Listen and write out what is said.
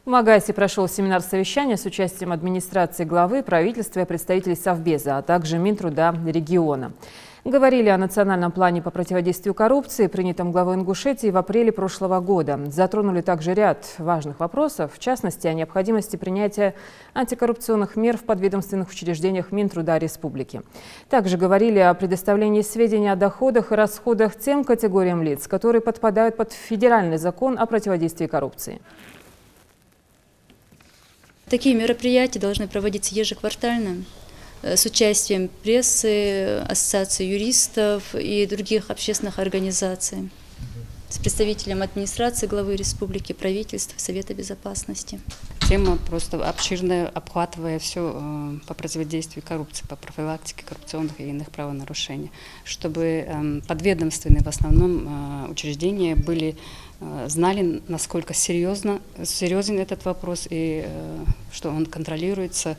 В Магасе прошел семинар-совещание с участием администрации главы, правительства и представителей Совбеза, а также Минтруда региона. Говорили о национальном плане по противодействию коррупции, принятом главой Ингушетии в апреле прошлого года. Затронули также ряд важных вопросов, в частности, о необходимости принятия антикоррупционных мер в подведомственных учреждениях Минтруда республики. Также говорили о предоставлении сведений о доходах и расходах тем категориям лиц, которые подпадают под федеральный закон о противодействии коррупции. Такие мероприятия должны проводиться ежеквартально с участием прессы, ассоциации юристов и других общественных организаций, с представителем администрации главы республики, правительства, Совета безопасности. Тема просто обширная, обхватывая все по противодействию коррупции, по профилактике коррупционных и иных правонарушений, чтобы подведомственные в основном учреждения знали, насколько серьезен этот вопрос и что он контролируется.